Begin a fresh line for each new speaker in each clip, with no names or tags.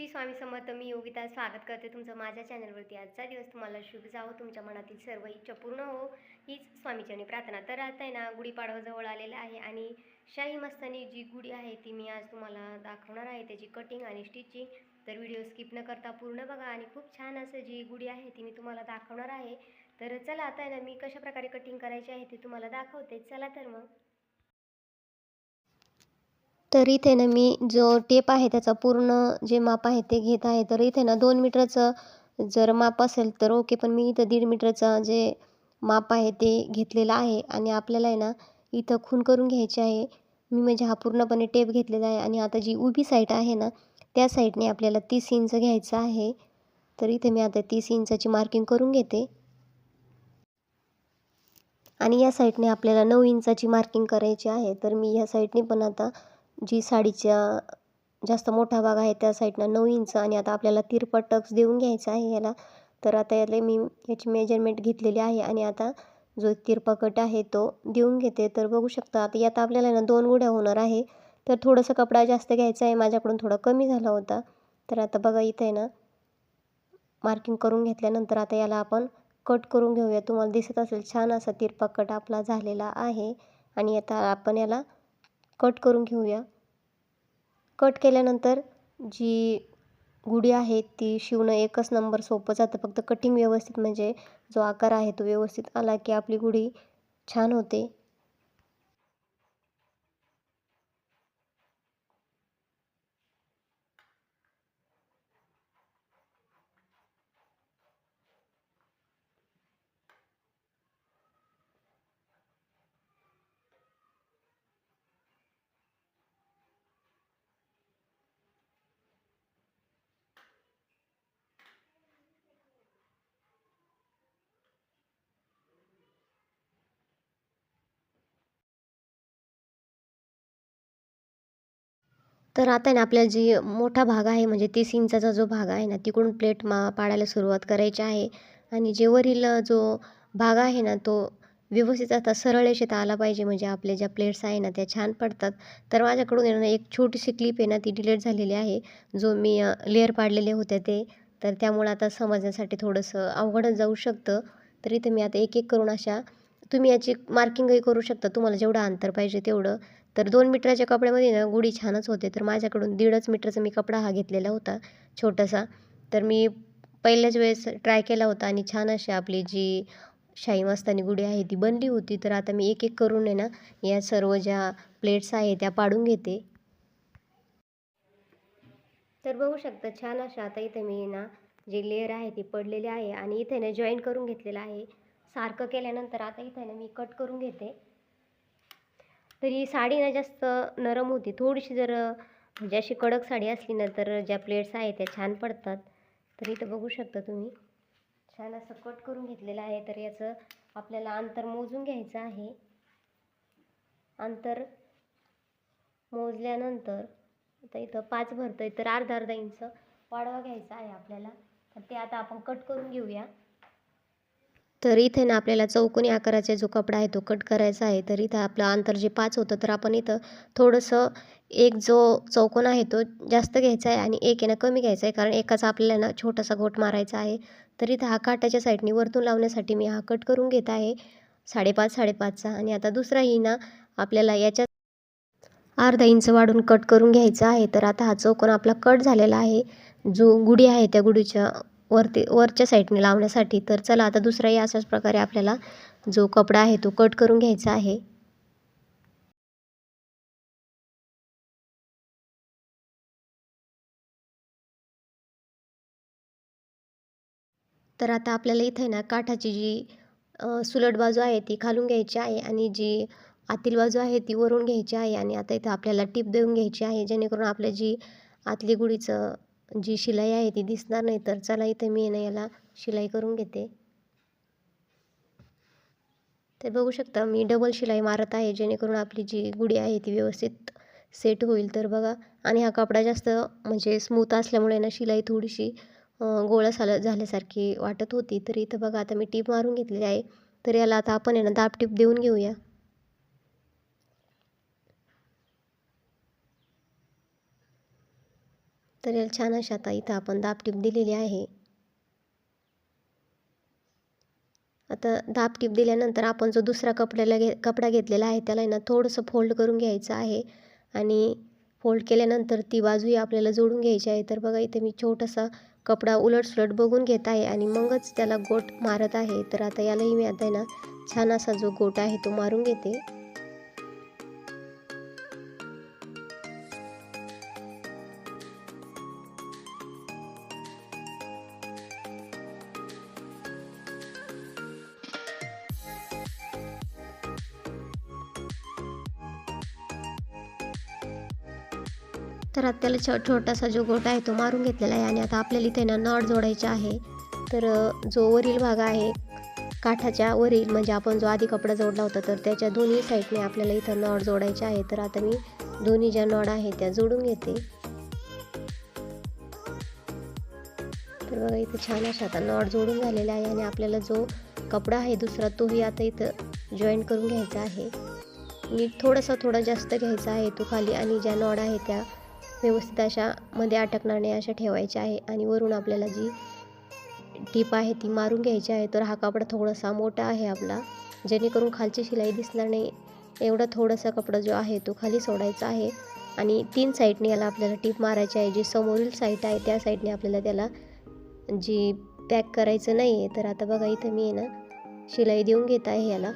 श्री स्वामी समर्थ. मी योगिता स्वागत करते तुमचं माझ्या चॅनलवरती. आजचा दिवस तुम्हाला शुभ जावो, तुमच्या मनातील सर्व इच्छा पूर्ण हो हीच स्वामीचरणी प्रार्थना. तर आता आहे ना, गुढीपाडवा जवळ आलेला आहे आणि शाही मस्तानी जी गुढी आहे ती मी आज तुम्हाला दाखवणार आहे, त्याची कटिंग आणि स्टिचिंग. तर व्हिडिओ स्किप न करता पूर्ण बघा आणि खूप छान असं जी गुढी आहे ती मी तुम्हाला दाखवणार आहे. तर चला आता आहे ना, मी कशाप्रकारे कटिंग करायची आहे ते तुम्हाला दाखवते. चला तर मग. तर इथे ना मी जो टेप आहे त्याचा पूर्ण जे माप आहे ते घेत आहे. तर इथे ना 2 मीटरचं जर माप असेल तर ओके, पण मी इथं 1.5 मीटरचं जे माप आहे ते घेतलेलं आहे आणि आपल्याला आहे ना इथं खूण करून घ्यायची आहे. मी म्हणजे हा पूर्णपणे टेप घेतलेला आहे आणि आता जी उभी साईड आहे ना त्या साईडने आपल्याला 30 इंच घ्यायचं आहे. तर इथे मी आता 30 इंचाची मार्किंग करून घेते आणि या साईडने आपल्याला 9 इंचाची मार्किंग करायची आहे. तर मी या साईडने पण आता जी साडीच्या जास्त मोठा भाग आहे त्या साईडनं 9 इंच आणि आता आपल्याला तिरपा टक्स देऊन घ्यायचा आहे याला. तर आता याला मी याची मेजरमेंट घेतलेली आहे आणि आता जो तिरपा कट आहे तो देऊन घेते. तर बघू शकता आता यात आपल्याला ना 2 गुढ्या होणार आहे. तर थोडंसं कपडा जास्त घ्यायचा आहे, माझ्याकडून थोडा कमी झाला होता. तर आता बघा इथं आहे ना मार्किंग करून घेतल्यानंतर आता याला आपण कट करून घेऊया. तुम्हाला दिसत असेल छान असा तिरपा कट आपला झालेला आहे आणि आता आपण याला कट करून घेऊया. कट केल्यानंतर जी गुढी आहे ती शिवणं एकच नंबर सोपं जातं. फक्त कटिंग व्यवस्थित म्हणजे जो आकार आहे तो व्यवस्थित आला की आपली गुढी छान होते. तर आता आहे ना आपल्याला जी मोठा भाग आहे म्हणजे 30 इंचाचा जो भाग आहे ना तिकडून प्लेट पाडायला सुरुवात करायची आहे आणि जे वरील जो भाग आहे ना तो व्यवस्थित आता सरळ रेषेत आला पाहिजे, म्हणजे आपल्या ज्या प्लेट्स आहे ना त्या छान पडतात. तर माझ्याकडून आहे ना एक छोटीशी क्लिप आहे ना ती डिलीट झालेली आहे, जो मी लेअर पाडलेले होते ते. तर त्यामुळे आता समजण्यासाठी थोडंसं अवघडच जाऊ शकतं. तर इथे मी आता एक एक करून अशा तुम्ही याची मार्किंगही करू शकता तुम्हाला जेवढं अंतर पाहिजे तेवढं. तर 2 मीटरच्या कपड्यामध्ये ना गुढी छानच होते. तर माझ्याकडून 1.5 मीटरचा मी कपडा हा घेतलेला होता छोटासा. तर मी पहिल्याच वेळेस ट्राय केला होता आणि छान अशी आपली जी शाही मस्तानी गुढी आहे ती बनली होती. तर आता मी एक एक करून आहे ना या सर्व ज्या प्लेट्स आहे त्या पाडून घेते. तर बघू शकता छान अशा आता इथे मी ना जे लेयर आहे ती पडलेली आहे आणि इथे ना जॉईन करून घेतलेलं आहे. सारखं केल्यानंतर आता इथे ना मी कट करून घेते. तर ही साडी ना जास्त नरम होती. थोडीशी जर म्हणजे अशी कडक साडी असली ना तर ज्या प्लेट्स आहेत त्या छान पडतात. तर इथं बघू शकता तुम्ही छान असं कट करून घेतलेलं आहे. तर याचं आपल्याला अंतर मोजून घ्यायचं आहे. अंतर मोजल्यानंतर आता इथं 5 भरतोय तर अर्धा इंच वाढवा घ्यायचा आहे आपल्याला. तर ते आता आपण कट करून घेऊया. तर इथे ना आपल्याला चौकोनी आकाराचा जो कपडा आहे तो कट करायचा आहे. तर इथं आपलं अंतर जे 5 होतं तर आपण इथं थोडंसं एक जो चौकोन आहे तो जास्त घ्यायचा आहे आणि एक आहे ना कमी घ्यायचा आहे, कारण एकाचा आपल्याला ना छोटासा गोट मारायचा आहे. तर इथं हा काठाच्या साईडने वरतून लावण्यासाठी मी हा कट करून घेत आहे 5.5 आणि आता दुसराही ना आपल्याला याच्यात अर्धा इंच वाढून कट करून घ्यायचा आहे. तर आता हा चौकोन आपला कट झालेला आहे, जो गुढी आहे त्या गुढीच्या वरच्या साईडने लावण्यासाठी. तर चला आता दुसराही अशाच प्रकारे आपल्याला जो कपडा आहे तो कट करून घ्यायचा आहे. तर आता आपल्याला इथे ना काठाची जी सुलट बाजू आहे ती खालून घ्यायची आहे आणि जी आतील बाजू आहे ती वरून घ्यायची आहे आणि आता इथं आपल्याला टिप देऊन घ्यायची आहे, जेणेकरून आपल्या जी आतली गुढीचं जी शिलाई आहे ती दिसणार नाही. तर चला इथे मी ना याला शिलाई करून घेते. तर बघू शकता मी डबल शिलाई मारत आहे, जेणेकरून आपली जी गुढी आहे ती व्यवस्थित सेट होईल. तर बघा, आणि हा कपडा जास्त म्हणजे स्मूथ असल्यामुळे ना शिलाई थोडीशी गोळा झाल्यासारखी वाटत होती. तर इथं बघा आता मी टीप मारून घेतलेली आहे. तर याला आता आपण आहे ना दाब टीप देऊन घेऊया. तर याला छान अशा आता इथं आपण दाबटीप दिलेली आहे. आता दाबटीप दिल्यानंतर आपण जो दुसरा कपडा घेतलेला आहे त्याला ना थोडंसं फोल्ड करून घ्यायचं आहे आणि फोल्ड केल्यानंतर ती बाजूही आपल्याला जोडून घ्यायची आहे. तर बघा इथे मी छोटासा कपडा उलटसुलट बघून घेत आहे आणि मगच त्याला गोट मारत आहे. तर आता यालाही मी आता ना छान असा जो गोट आहे तो मारून घेते. तर आता त्याला छोटासा जो गोटा आहे तो मारून घेतलेला आहे आणि आता आपल्याला इथे ना नॉट जोडायचे आहे. तर जो वरील भाग आहे काठाच्या वरील म्हणजे आपण जो आधी कपडा जोडला होता तर त्याच्या दोन्ही साईडने आपल्याला इथं नॉट जोडायचे आहे. तर आता मी दोन्ही ज्या नॉट आहे त्या जोडून घेते. तर बघा इथे छान अशा आता नॉट जोडून झालेला आहे आणि आपल्याला जो कपडा आहे दुसरा तोही आता इथं जॉईन करून घ्यायचा आहे. मी थोडा जास्त घ्यायचा आहे तो खाली आणि ज्या नॉट आहे त्या व्यवस्थित अशा मध्ये अटकणार नाही अशा ठेवायच्या आहे आणि वरून आपल्याला जी टीप आहे ती मारून घ्यायची आहे. तर हा कपडा थोडासा मोठा आहे आपला, जेणेकरून खालची शिलाई दिसणार नाही एवढा थोडासा कपडा जो आहे तो खाली सोडायचा आहे आणि 3 साईडने याला आपल्याला टीप मारायची आहे. जी समोरील साईड आहे त्या साईडने आपल्याला त्याला जी पॅक करायचं नाही आहे. तर आता बघा इथं मी ना शिलाई देऊन घेत आहे याला.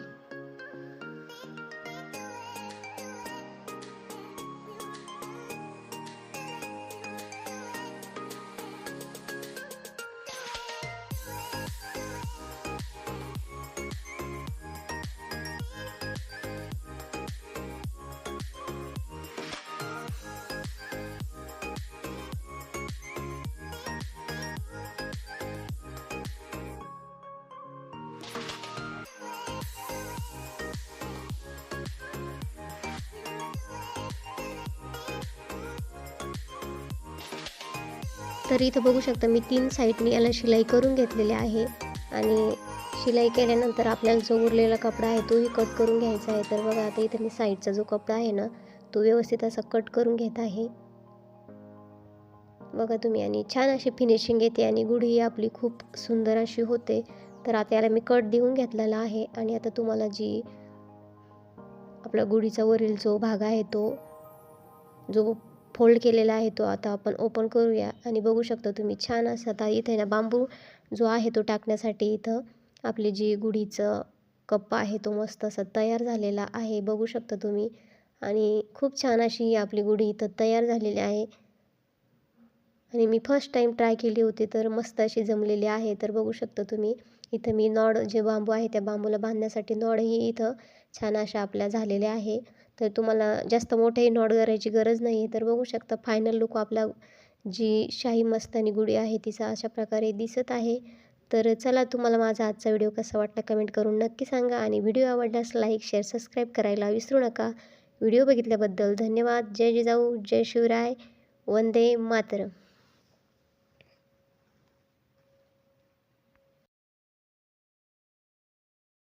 तर इथं बघू शकता मी 3 साईडने याला शिलाई करून घेतलेली आहे आणि शिलाई केल्यानंतर आपल्याला जो उरलेला कपडा आहे तोही कट करून घ्यायचा आहे. तर बघा आता इथं मी साईडचा जो कपडा आहे ना तो व्यवस्थित असा कट करून घेत आहे. बघा तुम्ही आणि छान अशी फिनिशिंग येते आणि गुढी आपली खूप सुंदर अशी होते. तर आता याला मी कट देऊन घेतलेला आहे आणि आता तुम्हाला जी आपला गुढीचा वरील जो भाग आहे तो जो फोल्ड केलेला आहे तो आता आपण ओपन करूया आणि बघू शकता तुम्ही छान असं आता इथे ना बांबू जो आहे तो टाकण्यासाठी इथं आपली जी गुढीचं कप्पा आहे तो मस्त असा तयार झालेला आहे. बघू शकता तुम्ही आणि खूप छान अशी आपली गुढी इथं तयार झालेली आहे आणि मी फर्स्ट टाईम ट्राय केली होती तर मस्त अशी जमलेली आहे. तर बघू शकता तुम्ही इथं मी नॉड जे बांबू आहे त्या बांबूला बांधण्यासाठी नॉडही इथं छान अशा आपल्या झालेल्या आहे. तर तुम्हाला जास्त मोठेही नॉट करायची गरज नाही आहे. तर बघू शकता फायनल लुक आपला जी शाही मस्तानी गुढी आहे तिचा अशा प्रकारे दिसत आहे. तर चला तुम्हाला माझा आजचा व्हिडिओ कसा वाटला कमेंट करून नक्की सांगा आणि व्हिडिओ आवडल्यास लाईक शेअर सबस्क्राईब करायला विसरू नका. व्हिडिओ बघितल्याबद्दल धन्यवाद. जय जिजाऊ जय शिवराय वंदे मातरम.